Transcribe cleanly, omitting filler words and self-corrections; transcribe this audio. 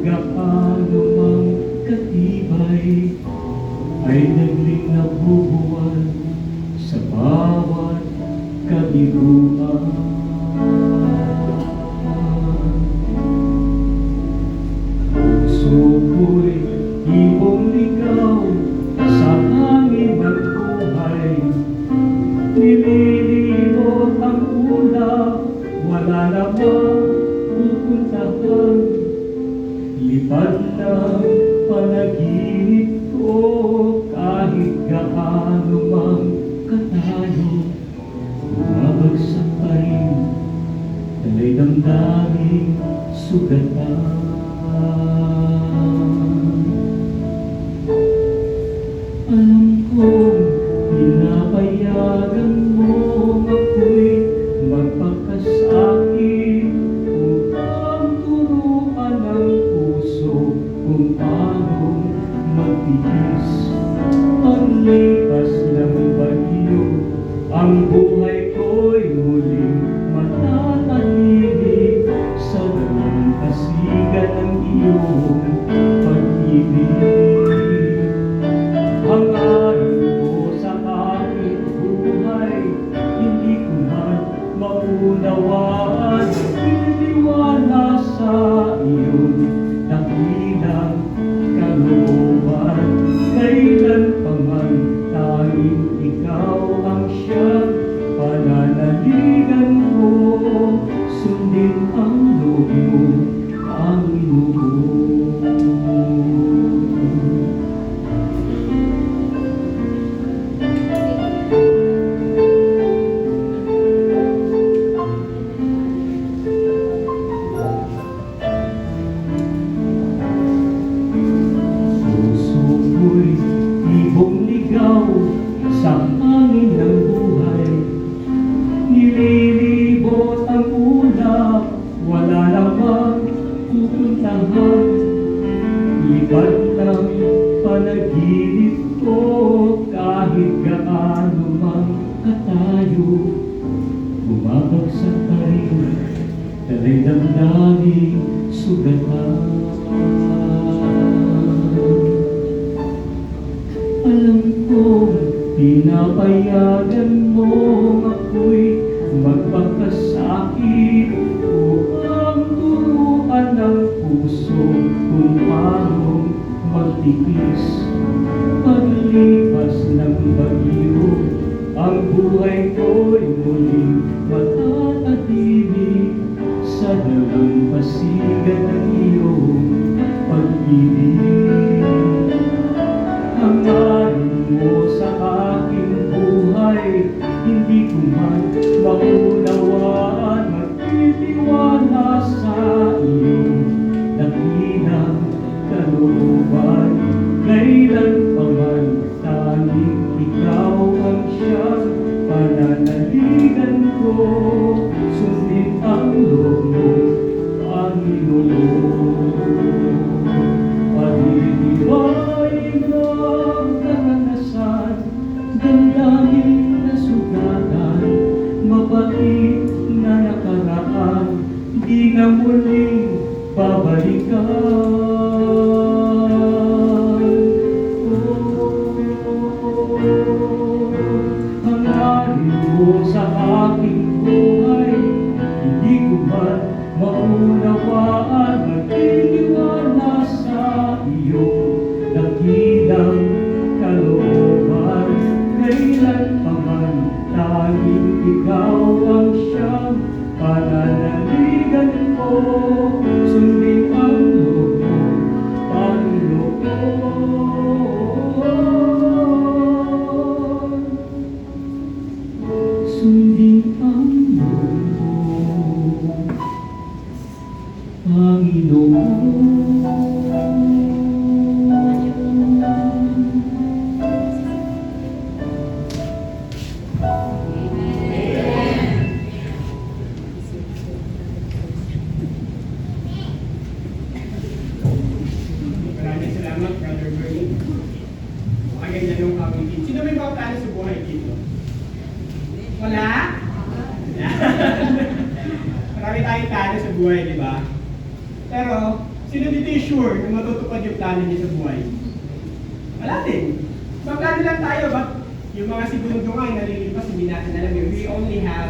gaano mang katibay ay nagling nabubuwan sa bawat kabiguan. Puso ko'y ibong ligaw sa hangin ng buhay, nililibot ang ulap, wala namang pupuntahan. Lipad ng panaginip ko, kahit gaano mang katayo, bumabagsak pa rin, talay damdaming sugatan. Alam kong pinapayagan mo ako'y magpakasakit upang turuan ang puso kung paano magtiis. Paglipas ng bagyo, ang buhay ko'y muling matatahimik sa dalampasigan ng iyong pag-ibig. Hangarin mo sa aking buhay, hindi ko man maunawaan. Iniwala sa iyong dakilang kalooban. Kailan pa man tanging ikaw ang siyang pananaligan ko. Sundin ang loob mo, Panginoon. Sa hangin ng buhay, nililibot ang ulap, wala namang pupuntahan. Lipad ng panaginip ko, kahit gaano mang katayo, bumabagsak pa rin, talay damdaming sugatan. Alam kong pinapayagan mo ako'y magpakasakit upang turuan ng puso kung paano magtipis. Paglipas ng bagyo, ang buhay ko'y muling matatahimik sa dalampasigan ng iyong pag-ibig. Hangarin mo sa aking buhay, hindi ko man maunawaan. Magtitiwala sa iyong dakilang kalooban. Kailan pa man tanging ikaw ang siyang pananaligan ko. Sundin ang loob mo, Panginoon. Panidiwain ang karanasan, damdamin na sugatan, mabait na nakaraan, di na muling babalikan. Hangarin mo sa aking buhay, hindi ko man maunawaan. Magtitiwala sa iyong dakilang kalooban. Kailan pa man tanging ikaw ang siyang pananaligan ko. Sundin ang loob mo, Panginoon. Sundin ang loob mo, Panginoon. Maraming salamat, Brother Bernie. Maganda yung kawin. Sino may mga plano sa buhay dito? Wala? Marami tayong plano sa buhay, di ba? Pero, Sino dito yung sure na matutupad yung plano niya sa buhay? Wala din. Magplano lang tayo, but yung mga segundo nga, nalilipas, hindi natin alam yun. We only have